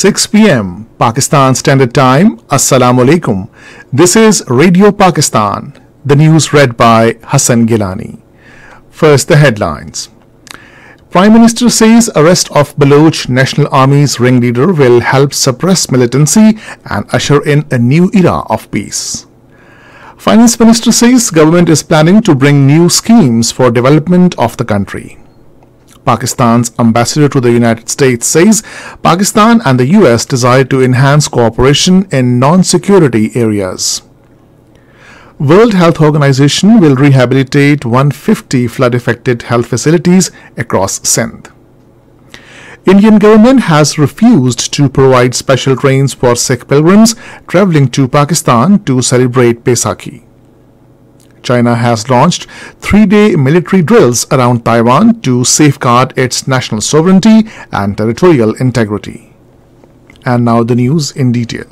6 p.m. Pakistan Standard Time. Assalamu alaikum. This is Radio Pakistan. The news read by Hassan Gilani. First, the headlines. Prime Minister says arrest of Baloch National Army's ringleader will help suppress militancy and usher in a new era of peace. Finance Minister says government is planning to bring new schemes for development of the country. Pakistan's ambassador to the United States says Pakistan and the US desire to enhance cooperation in non-security areas. World Health Organization will rehabilitate 150 flood-affected health facilities across Sindh. Indian government has refused to provide special trains for Sikh pilgrims travelling to Pakistan to celebrate Baisakhi. China has launched 3-day military drills around Taiwan to safeguard its national sovereignty and territorial integrity. And now the news in detail.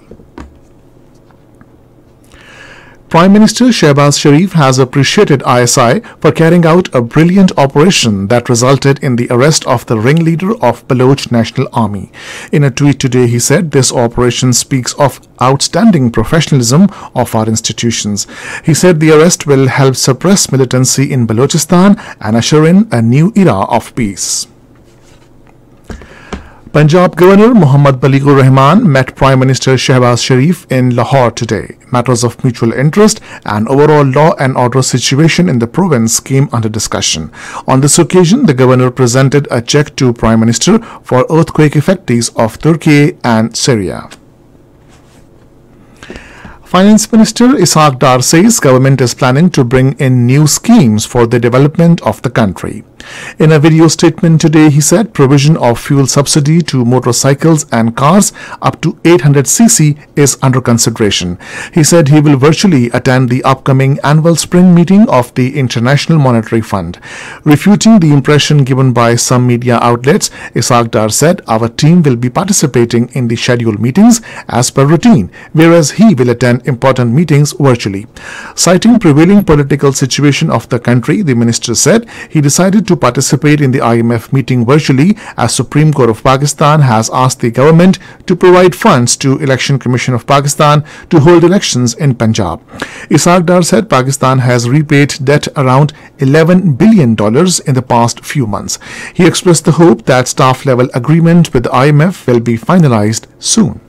Prime Minister Shehbaz Sharif has appreciated ISI for carrying out a brilliant operation that resulted in the arrest of the ringleader of Baloch National Army. In a tweet today, he said this operation speaks of outstanding professionalism of our institutions. He said the arrest will help suppress militancy in Balochistan and usher in a new era of peace. Punjab Governor Muhammad Baligur Rahman met Prime Minister Shehbaz Sharif in Lahore today. Matters of mutual interest and overall law and order situation in the province came under discussion. On this occasion, the governor presented a check to Prime Minister for earthquake effects of Turkey and Syria. Finance Minister Ishaq Dar says government is planning to bring in new schemes for the development of the country. In a video statement today, he said provision of fuel subsidy to motorcycles and cars up to 800cc is under consideration. He said he will virtually attend the upcoming annual spring meeting of the International Monetary Fund. Refuting the impression given by some media outlets, Ishaq Dar said our team will be participating in the scheduled meetings as per routine, whereas he will attend important meetings virtually. Citing prevailing political situation of the country, the minister said he decided to participate in the IMF meeting virtually as Supreme Court of Pakistan has asked the government to provide funds to Election Commission of Pakistan to hold elections in Punjab. Ishaq Dar said Pakistan has repaid debt around $11 billion in the past few months. He expressed the hope that staff-level agreement with the IMF will be finalized soon.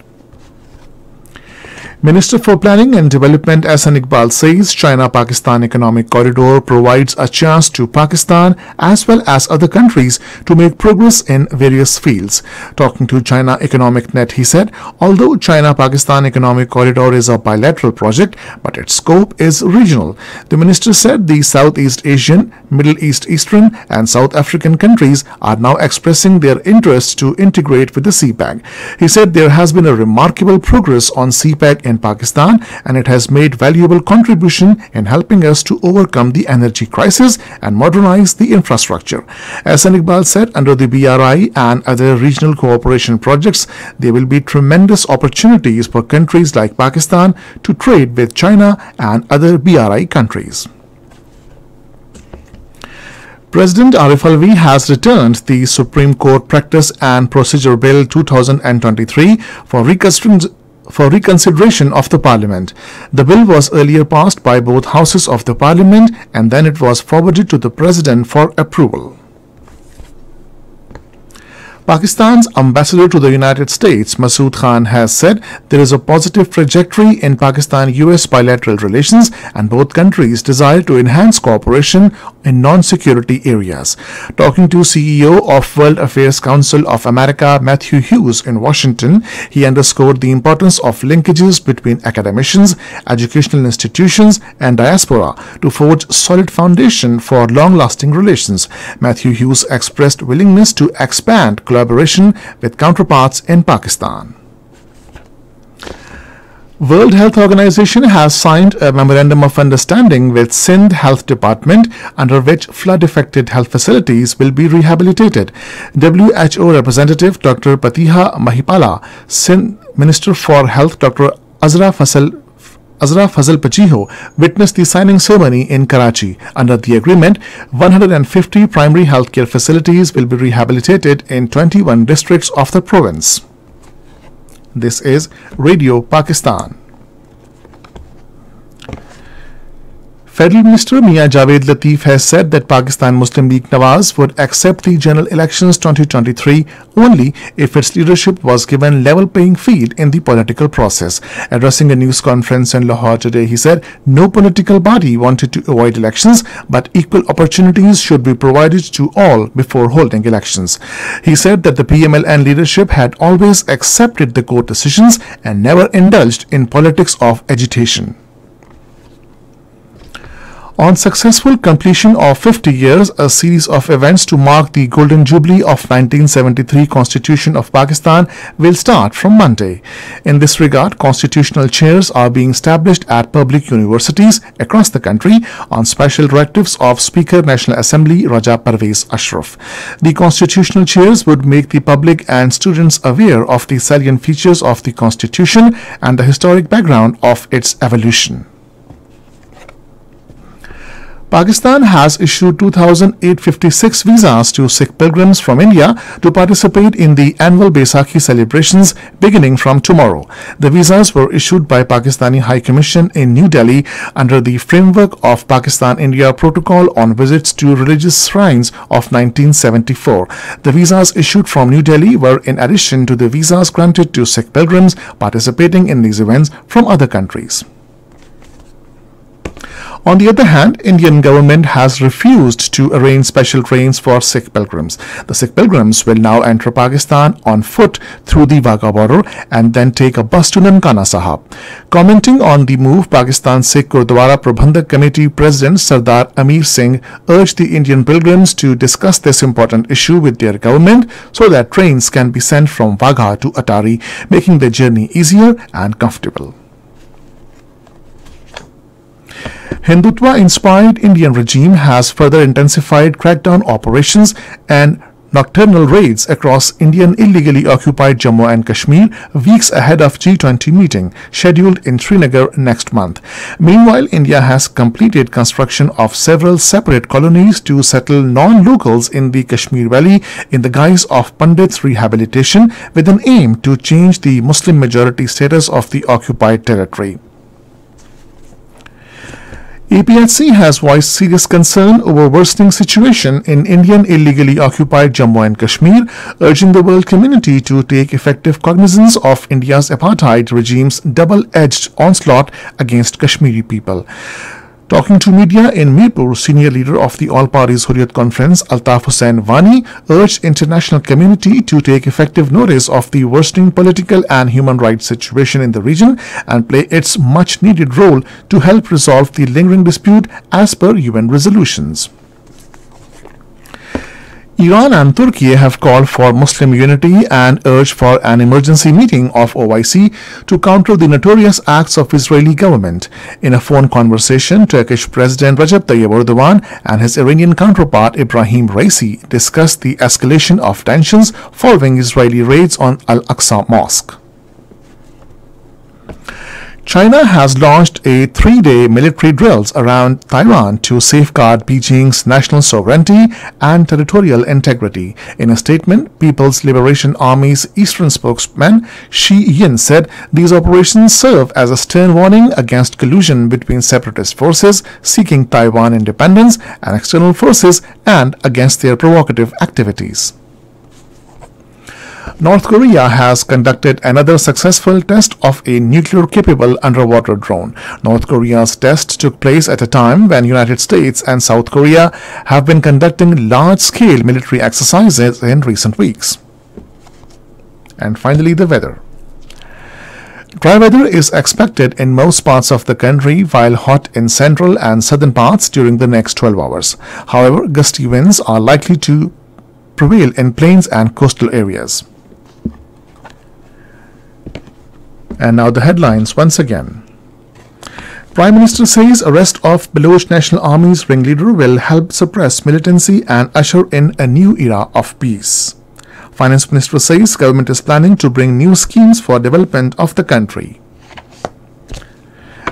Minister for Planning and Development Ahsan Iqbal says China-Pakistan Economic Corridor provides a chance to Pakistan as well as other countries to make progress in various fields. Talking to China Economic Net, he said, although China-Pakistan Economic Corridor is a bilateral project, but its scope is regional. The minister said the Southeast Asian, Middle Eastern and South African countries are now expressing their interest to integrate with the CPEC. He said there has been a remarkable progress on CPEC in Pakistan and it has made valuable contribution in helping us to overcome the energy crisis and modernize the infrastructure. Ahsan Iqbal said under the BRI and other regional cooperation projects, there will be tremendous opportunities for countries like Pakistan to trade with China and other BRI countries. President Arif Alvi has returned the Supreme Court Practice and Procedure Bill 2023 for reconsideration of the Parliament. The bill was earlier passed by both houses of the Parliament and then it was forwarded to the President for approval. Pakistan's ambassador to the United States, Masood Khan, has said there is a positive trajectory in Pakistan-US bilateral relations and both countries desire to enhance cooperation in non-security areas. Talking to CEO of World Affairs Council of America, Matthew Hughes, in Washington, he underscored the importance of linkages between academicians, educational institutions and diaspora to forge solid foundation for long-lasting relations. Matthew Hughes expressed willingness to expand collaboration with counterparts in Pakistan. World Health Organization has signed a memorandum of understanding with Sindh Health Department under which flood-affected health facilities will be rehabilitated. WHO representative Dr. Patiha Mahipala, Sindh Minister for Health Dr. Azra Fazal Pachiho witnessed the signing ceremony in Karachi. Under the agreement, 150 primary healthcare facilities will be rehabilitated in 21 districts of the province. This is Radio Pakistan. Federal Minister Mia Javed Latif has said that Pakistan Muslim League Nawaz would accept the general elections 2023 only if its leadership was given level playing field in the political process. Addressing a news conference in Lahore today, he said no political body wanted to avoid elections, but equal opportunities should be provided to all before holding elections. He said that the PMLN leadership had always accepted the court decisions and never indulged in politics of agitation. On successful completion of 50 years, a series of events to mark the Golden Jubilee of 1973 Constitution of Pakistan will start from Monday. In this regard, constitutional chairs are being established at public universities across the country on special directives of Speaker National Assembly Raja Parvez Ashraf. The constitutional chairs would make the public and students aware of the salient features of the Constitution and the historic background of its evolution. Pakistan has issued 2,856 visas to Sikh pilgrims from India to participate in the annual Baisakhi celebrations beginning from tomorrow. The visas were issued by Pakistani High Commission in New Delhi under the framework of Pakistan-India Protocol on Visits to Religious Shrines of 1974. The visas issued from New Delhi were in addition to the visas granted to Sikh pilgrims participating in these events from other countries. On the other hand, Indian government has refused to arrange special trains for Sikh pilgrims. The Sikh pilgrims will now enter Pakistan on foot through the Wagah border and then take a bus to Nankana Sahib. Commenting on the move, Pakistan Sikh Gurdwara Prabandhak Committee President Sardar Amir Singh urged the Indian pilgrims to discuss this important issue with their government so that trains can be sent from Wagah to Atari, making the journey easier and comfortable. Hindutva-inspired Indian regime has further intensified crackdown operations and nocturnal raids across Indian illegally occupied Jammu and Kashmir weeks ahead of G20 meeting scheduled in Srinagar next month. Meanwhile, India has completed construction of several separate colonies to settle non-locals in the Kashmir Valley in the guise of Pandits rehabilitation with an aim to change the Muslim majority status of the occupied territory. APHC has voiced serious concern over worsening situation in Indian illegally occupied Jammu and Kashmir, urging the world community to take effective cognizance of India's apartheid regime's double-edged onslaught against Kashmiri people. Talking to media in Mirpur, senior leader of the All Parties Hurriyat Conference, Altaf Hussain Wani, urged international community to take effective notice of the worsening political and human rights situation in the region and play its much-needed role to help resolve the lingering dispute as per UN resolutions. Iran and Turkey have called for Muslim unity and urged for an emergency meeting of OIC to counter the notorious acts of Israeli government. In a phone conversation, Turkish President Recep Tayyip Erdogan and his Iranian counterpart Ibrahim Raisi discussed the escalation of tensions following Israeli raids on Al-Aqsa Mosque. China has launched a 3-day military drills around Taiwan to safeguard Beijing's national sovereignty and territorial integrity. In a statement, People's Liberation Army's Eastern spokesman Shi Yin said these operations serve as a stern warning against collusion between separatist forces seeking Taiwan independence and external forces and against their provocative activities. North Korea has conducted another successful test of a nuclear-capable underwater drone. North Korea's test took place at a time when United States and South Korea have been conducting large-scale military exercises in recent weeks. And finally, the weather. Dry weather is expected in most parts of the country, while hot in central and southern parts during the next 12 hours. However, gusty winds are likely to prevail in plains and coastal areas. And now the headlines once again. Prime Minister says arrest of Baloch National Army's ringleader will help suppress militancy and usher in a new era of peace. Finance Minister says government is planning to bring new schemes for development of the country.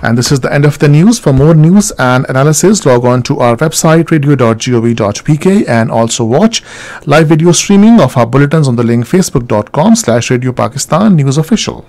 And this is the end of the news. For more news and analysis, log on to our website radio.gov.pk and also watch live video streaming of our bulletins on the link facebook.com/Radio Pakistan News Official.